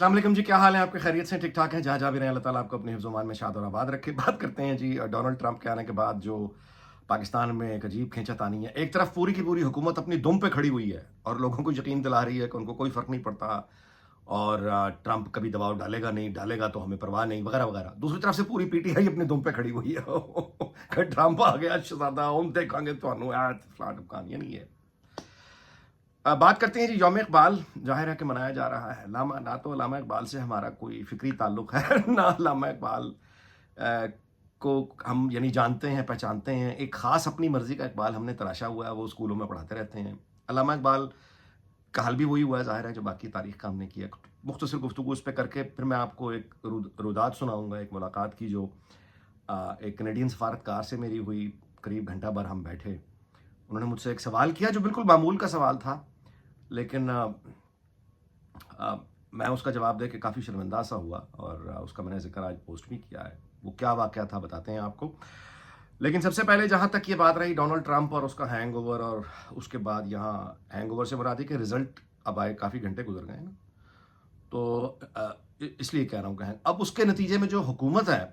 السلام علیکم جی، کیا حال ہے آپ کے؟ خیریت سے ٹھیک ٹھاک ہیں؟ جہاں بھی رہیں اللہ تعالیٰ آپ کو اپنے حفظ و امان میں شاد اور آباد رکھے. بات کرتے ہیں جی ڈونلڈ ٹرمپ کے آنے کے بعد جو پاکستان میں ایک عجیب کھینچا تانی ہے. ایک طرف پوری کی پوری حکومت اپنی دم پہ کھڑی ہوئی ہے اور لوگوں کو یقین دلا رہی ہے کہ ان کو کوئی فرق نہیں پڑتا اور ٹرمپ کبھی دباؤ ڈالے گا نہیں، ڈالے گا تو ہمیں پرواہ نہیں وغیرہ وغیرہ. دوسری طرف سے پوری پی ٹی آئی اپنے دم پہ کھڑی ہوئی ہے کہ ٹرمپ آ گیا شہزادہ ہم دیکھیں گے تو فلاں ٹمکان. یہ نہیں ہے. بات کرتے ہیں جی یوم اقبال. ظاہر ہے کہ منایا جا رہا ہے. نہ تو علامہ اقبال سے ہمارا کوئی فکری تعلق ہے نہ علامہ اقبال کو ہم یعنی جانتے ہیں پہچانتے ہیں. ایک خاص اپنی مرضی کا اقبال ہم نے تراشا ہوا ہے، وہ اسکولوں میں پڑھاتے رہتے ہیں. علامہ اقبال کا حال بھی وہی ہوا ہے ظاہر ہے جو باقی تاریخ کا ہم نے کیا. مختصر گفتگو اس پہ کر کے پھر میں آپ کو ایک روداد سناؤں گا ایک ملاقات کی جو ایک کینیڈین سفارتکار سے میری ہوئی. قریب گھنٹہ بھر ہم بیٹھے. انہوں نے مجھ سے ایک سوال کیا جو بالکل معمول کا سوال تھا، لیکن میں اس کا جواب دے کے کافی شرمندہ سا ہوا اور اس کا میں نے ذکر آج پوسٹ بھی کیا ہے. وہ کیا واقعہ تھا بتاتے ہیں آپ کو. لیکن سب سے پہلے جہاں تک یہ بات رہی ڈونلڈ ٹرمپ اور اس کا ہینگ اوور، اور اس کے بعد یہاں ہینگ اوور سے مراد ہے کہ رزلٹ اب آئے، کافی گھنٹے گزر گئے نا، تو اس لیے کہہ رہا ہوں کہ اب اس کے نتیجے میں جو حکومت ہے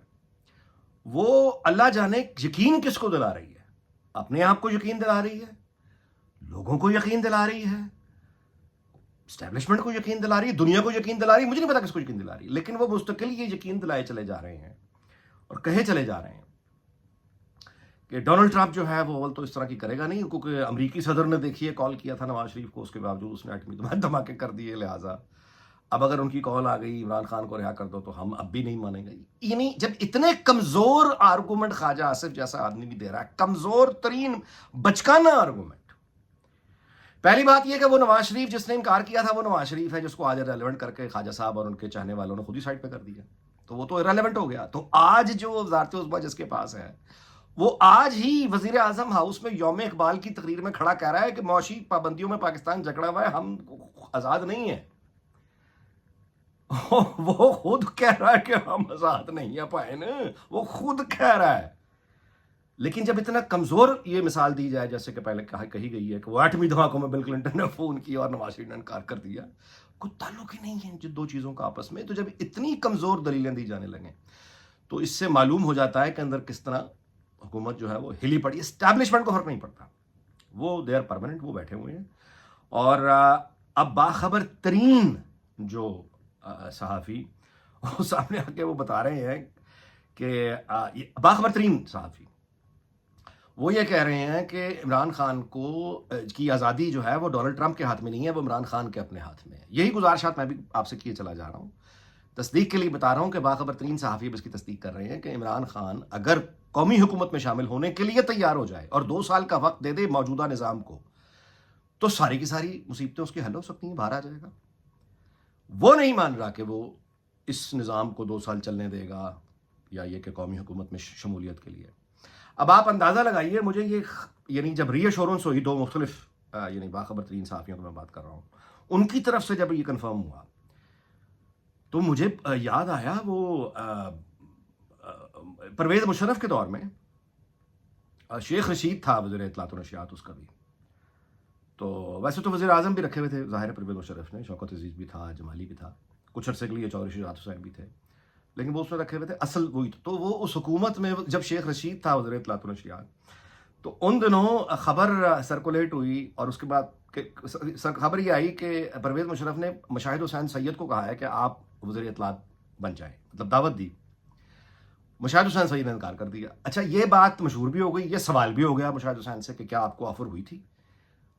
وہ اللہ جانے یقین کس کو دلا رہی ہے. اپنے آپ کو یقین دلا رہی ہے، لوگوں کو یقین دلا رہی ہے، اسٹیبلشمنٹ کو یقین دلا رہی ہے، دنیا کو یقین دلا رہی ہے. مجھے نہیں پتا کس کو یقین دلا رہی ہے، لیکن وہ مستقل یہ یقین دلائے چلے جا رہے ہیں اور کہے چلے جا رہے ہیں کہ ڈونلڈ ٹرمپ جو ہے وہ اول تو اس طرح کی کرے گا نہیں، کیونکہ امریکی صدر نے دیکھیے کال کیا تھا نواز شریف کو، اس کے باوجود اس نے ایٹمی دھماکے کر دیے. لہٰذا اب اگر ان کی کال آ گئی عمران خان کو رہا کر دو تو ہم اب بھی نہیں مانیں گے. یعنی جب اتنے کمزور آرگومنٹ خواجہ آصف جیسا آدمی بھی دے رہا ہے، کمزور ترین بچکانہ آرگومنٹ. پہلی بات یہ کہ وہ نواز شریف جس نے انکار کیا تھا وہ نواز شریف ہے جس کو آج ریلیونٹ کر کے خواجہ صاحب اور ان کے چاہنے والوں نے خود ہی سائڈ پہ کر دیا، تو وہ تو ریلیونٹ ہو گیا. تو آج جو وزارت عظمیٰ جس کے پاس ہے وہ آج ہی وزیر اعظم ہاؤس میں یوم اقبال کی تقریر میں کھڑا کہہ رہا ہے کہ معاشی پابندیوں میں پاکستان جکڑا ہوا ہے، ہم آزاد نہیں ہیں. وہ خود کہہ رہا ہے کہ ہم آزاد نہیں ہیں پائن، وہ خود کہہ رہا ہے. لیکن جب اتنا کمزور یہ مثال دی جائے جیسے کہ پہلے کہی گئی ہے کہ وہ ایٹمی دھماکوں میں بل کلنٹن نے فون کیا اور نواز شریف نے انکار کر دیا، کوئی تعلق ہی نہیں ہے ان دو چیزوں کا آپس میں. تو جب اتنی کمزور دلیلیں دی جانے لگیں تو اس سے معلوم ہو جاتا ہے کہ اندر کس طرح حکومت جو ہے وہ ہلی پڑی. اسٹیبلشمنٹ کو فرق نہیں پڑتا، وہ دے آر پرماننٹ، وہ بیٹھے ہوئے ہیں. اور اب باخبر ترین جو صحافی سامنے آ کے وہ بتا رہے ہیں کہ باخبر ترین صحافی وہ یہ کہہ رہے ہیں کہ عمران خان کی آزادی جو ہے وہ ڈونلڈ ٹرمپ کے ہاتھ میں نہیں ہے، وہ عمران خان کے اپنے ہاتھ میں ہے. یہی گزارشات میں بھی آپ سے کیے چلا جا رہا ہوں. تصدیق کے لیے بتا رہا ہوں کہ باخبر ترین صحافی اب اس کی تصدیق کر رہے ہیں کہ عمران خان اگر قومی حکومت میں شامل ہونے کے لیے تیار ہو جائے اور 2 سال کا وقت دے دے موجودہ نظام کو، تو ساری کی ساری مصیبتیں اس کی حل ہو سکتی ہیں، باہر آ جائے گا. وہ نہیں مان رہا کہ وہ اس نظام کو 2 سال چلنے دے گا یا یہ کہ قومی حکومت میں شمولیت کے لیے. اب آپ اندازہ لگائیے، مجھے یہ یعنی جب ری ایشورنس ہوئی 2 مختلف یعنی باخبر ترین صحافیوں کو میں بات کر رہا ہوں، ان کی طرف سے جب یہ کنفرم ہوا تو مجھے یاد آیا وہ پرویز مشرف کے دور میں شیخ رشید تھا وزیر اطلاعات و نشریات، اس کا بھی تو ویسے تو وزیر اعظم بھی رکھے ہوئے تھے ظاہر پرویز مشرف نے، شوکت عزیز بھی تھا، جمالی بھی تھا، کچھ عرصے کے لیے چودھری شجاعت حسین بھی تھے، لیکن وہ اس میں رکھے ہوئے تھے اصل وہی. تو وہ اس حکومت میں جب شیخ رشید تھا وزیر اطلاعات و نشریات، تو ان دنوں خبر سرکولیٹ ہوئی اور اس کے بعد خبر یہ آئی کہ پرویز مشرف نے مشاہد حسین سید کو کہا ہے کہ آپ وزیر اطلاعات بن جائیں، مطلب دعوت دی. مشاہد حسین سید نے انکار کر دیا. اچھا یہ بات مشہور بھی ہو گئی، یہ سوال بھی ہو گیا مشاہد حسین سے کہ کیا آپ کو آفر ہوئی تھی؟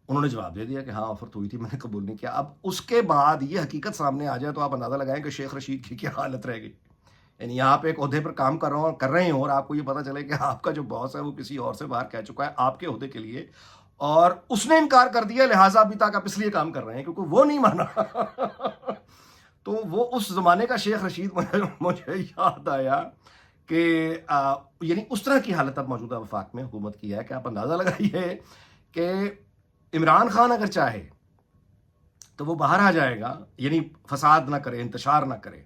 انہوں نے جواب دے دیا کہ ہاں آفر تو ہوئی تھی، میں نے قبول نہیں کیا. اب اس کے بعد یہ حقیقت سامنے آ جائے تو آپ اندازہ لگائیں کہ شیخ رشید کی کیا حالت رہ گئی. یعنی آپ ایک عہدے پر کام کر رہے ہوں اور آپ کو یہ پتہ چلے کہ آپ کا جو باس ہے وہ کسی اور سے باہر کہہ چکا ہے آپ کے عہدے کے لیے اور اس نے انکار کر دیا، لہٰذا ابھی تک آپ اس لیے کام کر رہے ہیں کیونکہ وہ نہیں مانا. تو وہ اس زمانے کا شیخ رشید مجھے یاد آیا کہ یعنی اس طرح کی حالت اب موجودہ وفاق میں حکومت کی ہے کہ آپ اندازہ لگائیے کہ عمران خان اگر چاہے تو وہ باہر آ جائے گا، یعنی فساد نہ کرے، انتشار نہ کرے،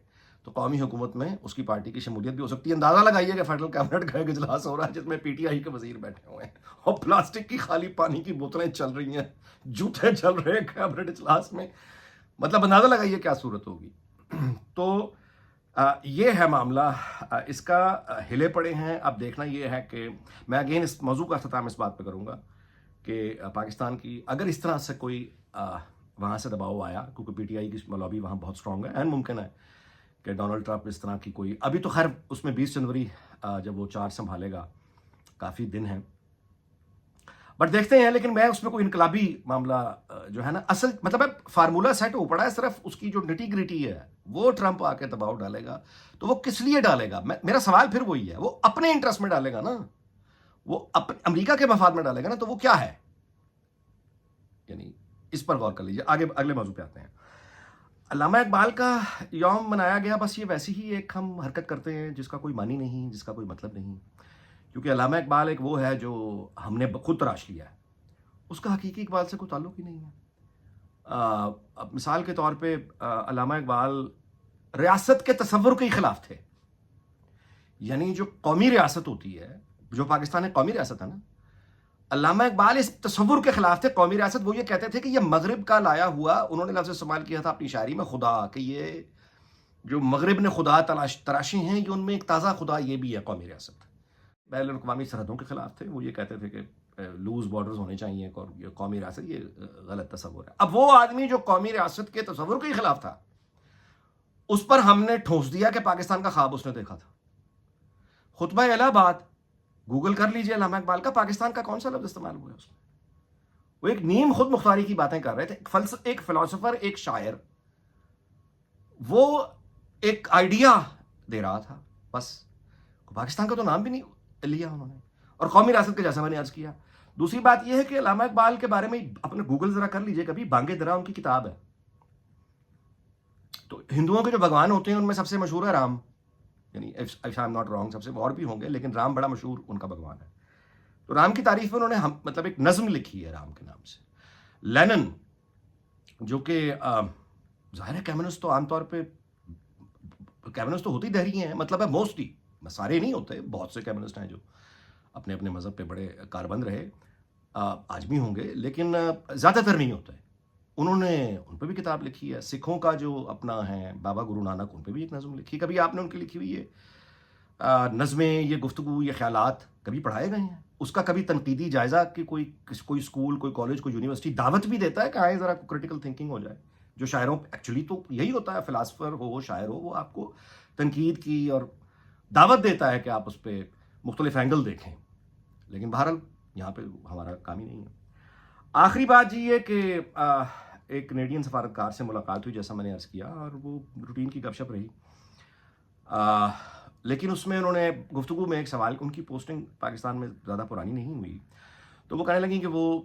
تو قومی حکومت میں اس کی پارٹی کی شمولیت بھی ہو سکتی ہے. اندازہ لگائیے کہ فیڈرل کیبنٹ کا ایک اجلاس ہو رہا ہے جس میں پی ٹی آئی کے وزیر بیٹھے ہوئے ہیں اور پلاسٹک کی خالی پانی کی بوتلیں چل رہی ہیں، جوتے چل رہے ہیں کیبنٹ اجلاس میں. مطلب اندازہ لگائیے کیا صورت ہوگی. تو یہ ہے معاملہ، اس کا ہلے پڑے ہیں. اب دیکھنا یہ ہے کہ میں اگین اس موضوع کا اختتام اس بات پہ کروں گا کہ پاکستان کی اگر اس طرح سے کوئی وہاں سے دباؤ آیا، کیونکہ پی ٹی آئی کی لابی وہاں بہت اسٹرانگ ہے، اینڈ ممکن ہے کہ ڈونلڈ ٹرمپ اس طرح کی کوئی، ابھی تو خیر اس میں 20 جنوری جب وہ چارج سنبھالے گا کافی دن ہیں، بٹ دیکھتے ہیں. لیکن میں اس میں کوئی انقلابی معاملہ جو ہے نا، اصل مطلب ہے فارمولہ سیٹ ہو پڑا ہے، صرف اس کی جو نٹی گریٹی ہے وہ ٹرمپ آ کے دباؤ ڈالے گا. تو وہ کس لیے ڈالے گا؟ میرا سوال پھر وہی ہے، وہ اپنے انٹرسٹ میں ڈالے گا نا، وہ امریکہ کے مفاد میں ڈالے گا نا، تو وہ کیا ہے؟ یعنی اس پر غور کر لیجیے. آگے اگلے موضوع پہ آتے ہیں. علامہ اقبال کا یوم منایا گیا، بس یہ ویسی ہی ایک ہم حرکت کرتے ہیں جس کا کوئی معنی نہیں، جس کا کوئی مطلب نہیں، کیونکہ علامہ اقبال ایک وہ ہے جو ہم نے خود تراش لیا ہے، اس کا حقیقی اقبال سے کوئی تعلق ہی نہیں ہے. اب مثال کے طور پہ علامہ اقبال ریاست کے تصور کے خلاف تھے. یعنی جو قومی ریاست ہوتی ہے، جو پاکستان ایک قومی ریاست ہے نا، علامہ اقبال اس تصور کے خلاف تھے قومی ریاست. وہ یہ کہتے تھے کہ یہ مغرب کا لایا ہوا، انہوں نے لفظ استعمال کیا تھا اپنی شاعری میں، خدا، کہ یہ جو مغرب نے خدا تراشے ہیں، یہ ان میں ایک تازہ خدا یہ بھی ہے قومی ریاست. بین الاقوامی سرحدوں کے خلاف تھے. وہ یہ کہتے تھے کہ لوز بارڈرز ہونے چاہیے، اور یہ قومی ریاست یہ غلط تصور ہے. اب وہ آدمی جو قومی ریاست کے تصور کے خلاف تھا، اس پر ہم نے ٹھونس دیا کہ پاکستان کا خواب اس نے دیکھا تھا. خطبہ الہ آباد گوگل کر لیجئے، علامہ اقبال کا پاکستان کا کون سا لفظ استعمال ہوا ہے اس میں؟ وہ ایک نیم خود مختاری کی باتیں کر رہے تھے. ایک فلسفر، ایک شاعر، وہ ایک آئیڈیا دے رہا تھا بس. پاکستان کا تو نام بھی نہیں لیا انہوں نے، اور قومی ریاست کا جیسا میں نے عرض کیا. دوسری بات یہ ہے کہ علامہ اقبال کے بارے میں اپنے گوگل ذرا کر لیجئے کبھی، بانگے درا ان کی کتاب ہے. تو ہندوؤں کے جو بھگوان ہوتے ہیں ان میں سب سے مشہور ہے رام، یعنی if I am not wrong, سب سے اور بھی ہوں گے لیکن رام بڑا مشہور ان کا بھگوان ہے. تو رام کی تعریف میں انہوں نے مطلب ایک نظم لکھی ہے رام کے نام سے. لینن جو کہ ظاہر ہے کمیونسٹ، تو عام طور پہ کمیونسٹ تو ہوتی دہری ہیں، مطلب ہے موسٹلی، سارے نہیں ہوتے، بہت سے کمیونسٹ ہیں جو اپنے اپنے مذہب پہ بڑے کاربند رہے، آج بھی ہوں گے، لیکن زیادہ تر نہیں ہوتے. انہوں نے ان پہ بھی کتاب لکھی ہے. سکھوں کا جو اپنا ہے بابا گرو نانک، ان پہ بھی ایک نظم لکھی. کبھی آپ نے ان کی لکھی ہوئی یہ نظمیں، یہ گفتگو، یہ خیالات کبھی پڑھائے گئے ہیں؟ اس کا کبھی تنقیدی جائزہ کہ کوئی اسکول، کوئی کالج، کوئی یونیورسٹی دعوت بھی دیتا ہے کہ آئے ذرا کریٹیکل تھنکنگ ہو جائے؟ جو شاعروں، ایکچولی تو یہی ہوتا ہے، فلاسفر ہو، شاعر ہو، وہ آپ کو تنقید کی اور دعوت دیتا ہے کہ آپ اس پہ مختلف اینگل دیکھیں. لیکن بہرحال یہاں پہ ہمارا کام ہی نہیں ہے. آخری بات جی یہ کہ ایک کینیڈین سفارتکار سے ملاقات ہوئی، جیسا میں نے عرض کیا، اور وہ روٹین کی گپ شپ رہی، لیکن اس میں انہوں نے گفتگو میں ایک سوال، ان کی پوسٹنگ پاکستان میں زیادہ پرانی نہیں ہوئی، تو وہ کہنے لگیں کہ وہ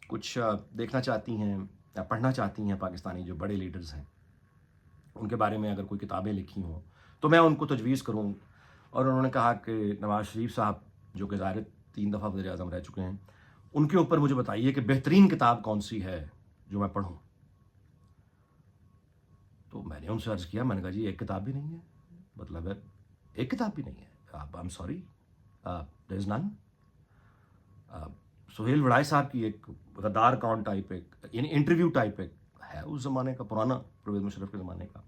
کچھ دیکھنا چاہتی ہیں یا پڑھنا چاہتی ہیں پاکستانی جو بڑے لیڈرز ہیں، ان کے بارے میں اگر کوئی کتابیں لکھی ہوں تو میں ان کو تجویز کروں. اور انہوں نے کہا کہ نواز شریف صاحب جو کہ ظاہر 3 دفعہ وزیر اعظم رہ چکے ہیں، ان کے اوپر مجھے بتائیے کہ بہترین کتاب کون سی ہے جو میں پڑھوں. تو میں نے ان سے عرض کیا، میں نے کہا جی ایک کتاب بھی نہیں ہے، مطلب ہے ایک کتاب بھی نہیں ہے. آئی ایم سوری، دیر از نن. سہیل وڑائے صاحب کی ایک غدار کون ٹائپ، ایک یعنی انٹرویو ٹائپ ایک ہے اس زمانے کا، پرانا پرویز مشرف کے زمانے کا.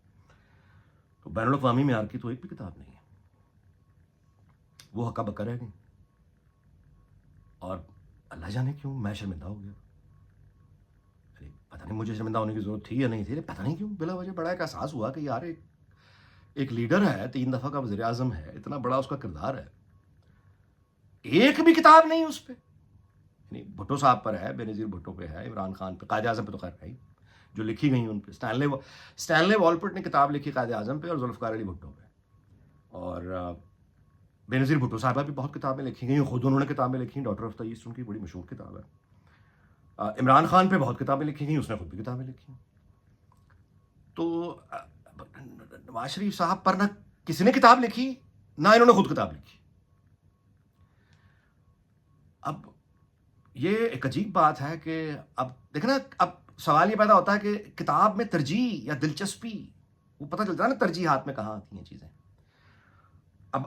تو بین الاقوامی معیار کی تو ایک بھی کتاب نہیں ہے. وہ ہکا بکا رہ گئی، اور اللہ جانے کیوں میں شرمندہ ہو گیا. پتہ نہیں مجھے شرمندہ ہونے کی ضرورت تھی یا نہیں تھی، پتہ نہیں کیوں بلا وجہ بڑا ایک احساس ہوا کہ یار ایک لیڈر ہے، 3 دفعہ کا وزیر اعظم ہے، اتنا بڑا اس کا کردار ہے، ایک بھی کتاب نہیں اس پہ. یعنی بھٹو صاحب پر ہے، بے نظیر بھٹو پہ ہے، عمران خان پہ، قائد اعظم پہ تو خیر ہے جو لکھی گئی ان پہ. اسٹینلے والپٹ نے کتاب لکھی قائد اعظم پہ اور ذوالفقار علی بھٹو پہ. اور بے نظیر بھٹو صاحبہ بھی بہت کتابیں لکھی گئی، خود انہوں نے کتابیں لکھی، ڈاٹر آف دا ایسٹ ان کی بڑی مشہور کتاب ہے. عمران خان پہ بہت کتابیں لکھی گئی، اس نے خود بھی کتابیں لکھی. تو نواز شریف صاحب پر نہ کسی نے کتاب لکھی، نہ انہوں نے خود کتاب لکھی. اب یہ ایک عجیب بات ہے کہ اب دیکھنا، اب سوال یہ پیدا ہوتا ہے کہ کتاب میں ترجیح یا دلچسپی، وہ پتہ چلتا ہے نا ترجیحات میں کہاں آتی ہیں چیزیں. اب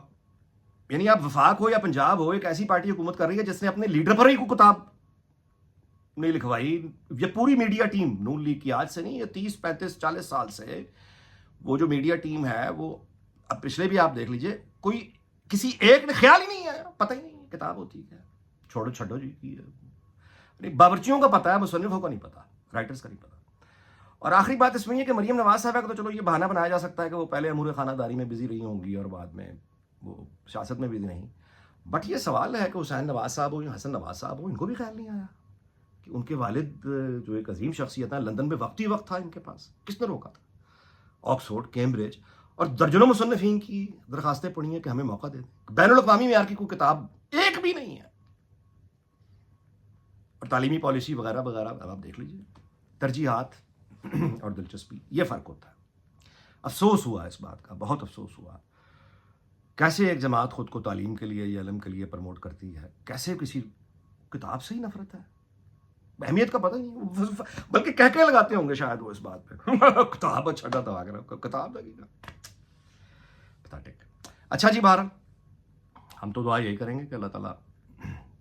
یعنی آپ وفاق ہو یا پنجاب ہو، ایک ایسی پارٹی حکومت کر رہی ہے جس نے اپنے لیڈر پر ہی کوئی کتاب نہیں لکھوائی. یہ پوری میڈیا ٹیم نون لیگ کی، آج سے نہیں، یہ 30 35 40 سال سے وہ جو میڈیا ٹیم ہے وہ اب پچھلے بھی آپ دیکھ لیجئے، کوئی کسی ایک نے خیال ہی نہیں ہے، پتہ ہی نہیں کتاب ہوتی ہے، چھوڑو چھڈو جی کی ہے، باورچیوں کا پتہ ہے، مصنفوں کا نہیں پتہ، رائٹرز کا نہیں پتہ۔ اور آخری بات اس میں یہ کہ مریم نواز صاحبہ کا تو چلو یہ بہانہ بنایا جا سکتا ہے کہ وہ پہلے امور خانہ داری میں بزی رہی ہوں گی اور بعد میں وہ سیاست میں بزی نہیں، بٹ یہ سوال ہے کہ حسین نواز صاحب ہو یا حسن نواز صاحب ہو، ان کو بھی خیال نہیں آیا کہ ان کے والد جو ایک عظیم شخصیت ہے، لندن میں وقت تھا ان کے پاس، کس نے روکا تھا؟ آکسفورڈ، کیمبرج اور درجنوں مصنفین کی درخواستیں پڑھی ہیں کہ ہمیں موقع دے دیں، بین الاقوامی معیار کی کوئی کتاب ایک بھی نہیں ہے، اور تعلیمی پالیسی وغیرہ وغیرہ اب آپ دیکھ لیجیے، ترجیحات اور دلچسپی، یہ فرق ہوتا ہے۔ افسوس ہوا اس بات کا، بہت افسوس ہوا، کیسے ایک جماعت خود کو تعلیم کے لیے یا علم کے لیے پروموٹ کرتی ہے، کیسے کسی کتاب سے ہی نفرت ہے، اہمیت کا پتہ ہی نہیں، بلکہ کہہ کے لگاتے ہوں گے شاید وہ اس بات پہ کتاب اچھا تھا کتاب لگے گا پتاٹک۔ اچھا جی، بہرحال ہم تو دعا یہی کریں گے کہ اللہ تعالیٰ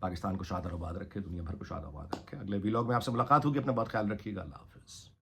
پاکستان کو شاد اور آباد رکھے، دنیا بھر کو شاد و آباد رکھے۔ اگلے ویلاگ میں آپ سے ملاقات ہوگی، اپنا بہت خیال رکھیے گا، اللہ حافظ۔